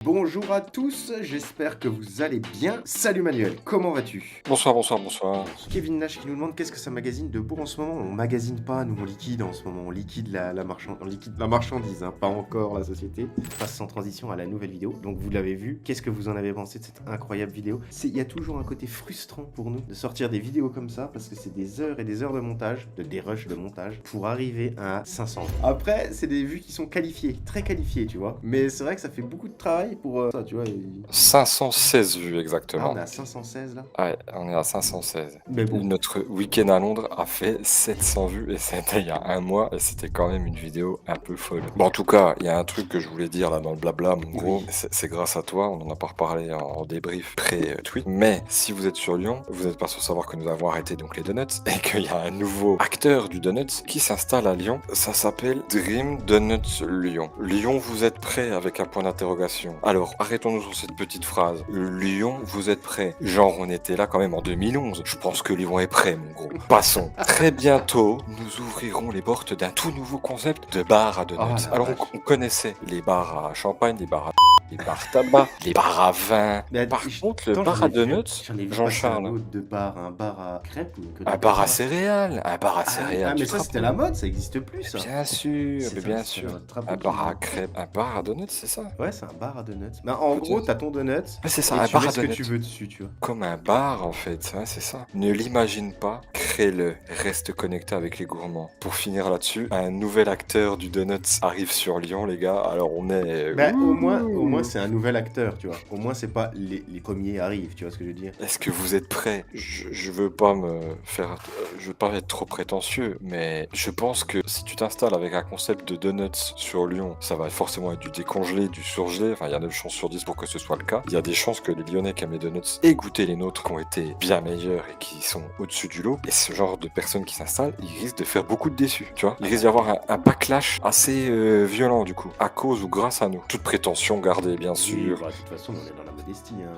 Bonjour à tous, j'espère que vous allez bien. Salut Manuel, comment vas-tu? Bonsoir, bonsoir, bonsoir. Kevin Nash qui nous demande qu'est-ce que ça magazine de beau en ce moment. On magasine pas, nous on liquide en ce moment, on liquide on liquide la marchandise, hein, pas encore la société. On passe sans transition à la nouvelle vidéo. Donc vous l'avez vu, qu'est-ce que vous en avez pensé de cette incroyable vidéo? Il y a toujours un côté frustrant pour nous de sortir des vidéos comme ça parce que c'est des heures et des heures de montage, de dérush de montage pour arriver à 500 vues. Après, c'est des vues qui sont qualifiées, très qualifiées, tu vois. Mais c'est vrai que ça fait beaucoup de travail pour ça, tu vois. 516 vues Ah, exactement. on est à 516 là. Ouais, on est à 516. Mais bon. Notre week-end à Londres a fait 700 vues et c'était il y a un mois et c'était quand même une vidéo un peu folle. Bon, en tout cas, il y a un truc que je voulais dire là dans le blabla, mon gros, Oui. c'est grâce à toi, on en a pas reparlé en débrief pré-tweet. Mais si vous êtes sur Lyon, vous n'êtes pas sans savoir que nous avons arrêté donc les donuts et qu'il y a un nouveau acteur du donut qui s'installe à Lyon. Ça s'appelle Dream Donuts Lyon. Lyon, vous êtes prêts avec un point d'interrogation. Alors, arrêtons-nous sur cette petite phrase. Lyon, vous êtes prêts. Genre, on était là quand même en 2011. Je pense que Lyon est prêt, mon gros. Passons. Très bientôt, nous ouvrirons les portes d'un tout nouveau concept de bar à donuts. Oh la Alors, vache. on connaissait les bars à champagne, les bars à les bars tabac, les bars à vin. Mais Par contre, le attends, bar à donuts, j'en ai vu passer un Jean-Charles, autre de bar, un bar à crêpes ou que un des bar à bars. céréales, un bar à Ah, céréales. mais tu te ça c'était rappelles? la mode, ça existe plus ça. Bien sûr, C'est mais ça, bien c'est sûr. un trapo Un bar à qui- crêpes, un bar à donuts, c'est ça? Ouais, c'est un bar à donuts. Mais en Peut-être. gros, t'as ton donut Ouais, c'est ça, et un tu bar mets à ce que tu donuts. veux dessus, tu vois. Comme un bar en fait, ouais, c'est ça. Ne l'imagine pas, crée-le, reste connecté avec les gourmands. Pour finir là-dessus, un nouvel acteur du Donuts arrive sur Lyon, les gars. Alors on est. Mais au moins Ouh. c'est un nouvel acteur, tu vois. Au moins c'est pas les premiers arrivent, tu vois ce que je veux dire. Est-ce que vous êtes prêts? Je veux pas me faire, je veux pas être trop prétentieux, mais je pense que si tu t'installes avec un concept de donuts sur Lyon, ça va forcément être du décongelé, du surgelé. Enfin, il y a 9 chances sur 10 pour que ce soit le cas. Il y a des chances que les Lyonnais qui aiment les donuts aient goûté les nôtres qui ont été bien meilleurs et qui sont au-dessus du lot. Et ce genre de personnes qui s'installent, ils risquent de faire beaucoup de déçus, tu vois. Il risque d'y avoir un backlash assez violent du coup, à cause ou grâce à nous. Toute prétention gardée, bien Oui, sûr. bah, de toute façon on est dans la modestie, hein.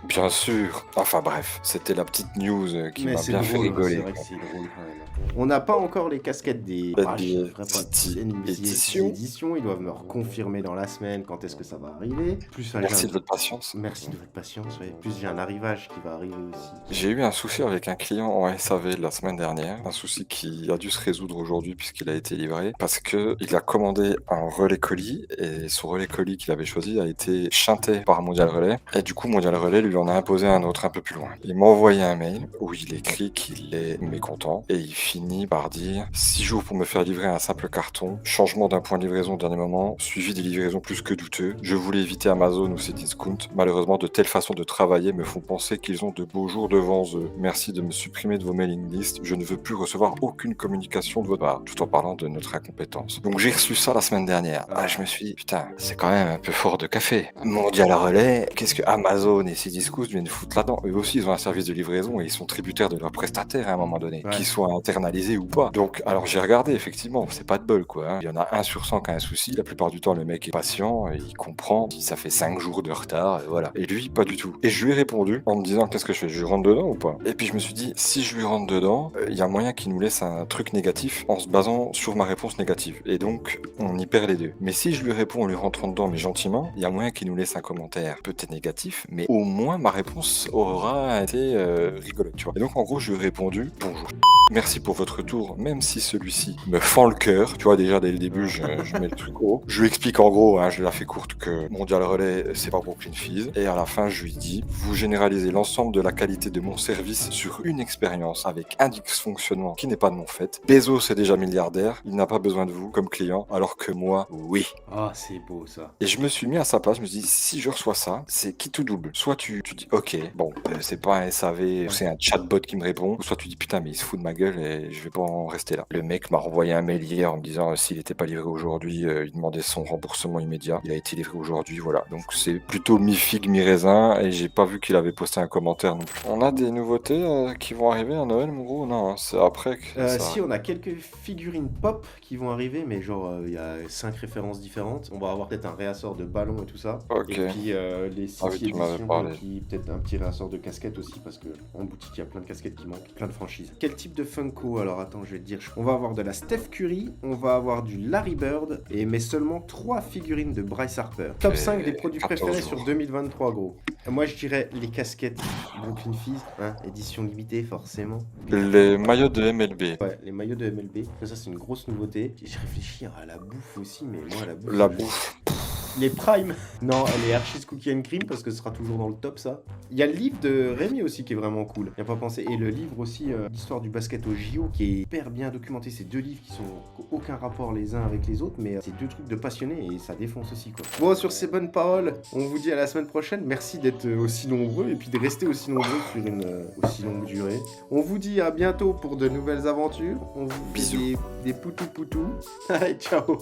Bien sûr. Enfin bref, c'était la petite news qui Mais m'a c'est bien fait drôle, hein, c'est rigoler. vrai que c'est drôle quand même. On n'a pas encore les casquettes des NBA je devrais pas City NBC Edition. éditions. Ils doivent me reconfirmer dans la semaine quand est-ce que ça va arriver. Plus j'ai Merci un- de votre patience. Merci de votre patience. Ouais. Plus j'ai un arrivage qui va arriver aussi. J'ai eu un souci avec un client en SAV la semaine dernière, un souci qui a dû se résoudre aujourd'hui puisqu'il a été livré, parce que il a commandé un relais colis et son relais colis qu'il avait choisi a été shunté par Mondial Relais et du coup Mondial Relais lui en a imposé un autre un peu plus loin. Il m'a envoyé un mail où il écrit qu'il est mécontent et il finit par dire 6 jours pour me faire livrer un simple carton, changement d'un point de livraison au dernier moment, suivi des livraisons plus que douteux. Je voulais éviter Amazon ou Cdiscount. Malheureusement, de telles façons de travailler me font penser qu'ils ont de beaux jours devant eux. Merci de me supprimer de vos mailing lists. Je ne veux plus recevoir aucune communication de votre part, tout en parlant de notre incompétence. Donc j'ai reçu ça la semaine dernière. Ah, je me suis dit, putain, c'est quand même un peu fort de café. Mondial Relais, qu'est-ce que Amazon et Cdiscount viennent foutre là-dedans? Eux aussi, ils ont un service de livraison et ils sont tributaires de leurs prestataires à un moment donné, Ouais. qu'ils soient internalisés ou pas. Donc, alors j'ai regardé, effectivement, c'est pas de bol, quoi. Hein. Il y en a 1 sur 100 qui a un souci. La plupart du temps, le mec est patient, et il comprend, ça fait 5 jours de retard, et voilà. Et lui, pas du tout. Et je lui ai répondu en me disant, qu'est-ce que je fais? Je lui rentre dedans ou pas? Et puis je me suis dit, si je lui rentre dedans, il y a moyen qu'il nous laisse un truc négatif en se basant sur ma réponse négative. Et donc, on y perd les deux. Mais si je lui réponds en lui rentrant dedans, mais gentiment, il y a moyen qu'il nous laisse un commentaire peut-être négatif, mais au moins ma réponse aura été rigolote, tu vois. Et donc, en gros, je lui ai répondu, bonjour. Merci pour votre retour, même si celui-ci me fend le cœur. Tu vois, déjà dès le début, je mets le truc haut. Je lui explique en gros, hein, je la fais courte, que Mondial Relais, c'est pas Brooklyn Fizz. Et à la fin, je lui dis, vous généralisez l'ensemble de la qualité de mon service sur une expérience avec un dysfonctionnement qui n'est pas de mon fait. Bezos est déjà milliardaire, il n'a pas besoin de vous comme client, alors que moi, oui. Ah, c'est beau ça. Et je me suis mis à sa place, je me suis dit, si je reçois ça, c'est qui tout double. Soit tu dis, ok, bon, c'est pas un SAV, c'est un chatbot qui me répond, ou soit tu dis, putain, mais il se fout de ma gueule et je vais pas en rester là. Le mec m'a renvoyé un mail hier en me disant, s'il était pas livré aujourd'hui, il demandait son remboursement immédiat. Il a été livré aujourd'hui, voilà. Donc c'est plutôt mi-figue, mi-raisin, et j'ai pas vu qu'il avait posté un commentaire non plus. On a des nouveautés qui vont arriver à Noël, mon gros? Non, hein, c'est après que ça Si arrive. on a quelques figurines pop qui vont arriver, mais genre il y a 5 références différentes. On va avoir peut-être un réassort de ballon et tout tout ça. Ok. Et puis les Ah oui, City tu m'avais Edition, parlé. qui peut-être un petit réassort de casquettes aussi, parce que en boutique il y a plein de casquettes qui manquent, plein de franchises. Quel type de Funko? Alors attends, je vais te dire. On va avoir de la Steph Curry, on va avoir du Larry Bird, mais seulement 3 figurines de Bryce Harper. Top 5 des produits 14 préférés jours. sur 2023, gros. Moi je dirais les casquettes Brooklyn Fizz, hein, édition limitée forcément. Les maillots de MLB. Ouais, les maillots de MLB, ça c'est une grosse nouveauté. Je réfléchis à la bouffe aussi, mais moi la bouffe. La bouffe. Les Prime. Non, les Hershey's Cookie and Cream parce que ce sera toujours dans le top ça. Il y a le livre de Rémi aussi qui est vraiment cool. Il a pas pensé. Et le livre aussi d'histoire du basket au JO qui est hyper bien documenté. Ces deux livres qui sont aucun rapport les uns avec les autres, mais c'est deux trucs de passionnés et ça défonce aussi quoi. Bon, sur ces bonnes paroles, on vous dit à la semaine prochaine. Merci d'être aussi nombreux et puis de rester aussi nombreux sur une aussi longue durée. On vous dit à bientôt pour de nouvelles aventures. On vous fait Bisous. des poutous poutous. Allez, ciao.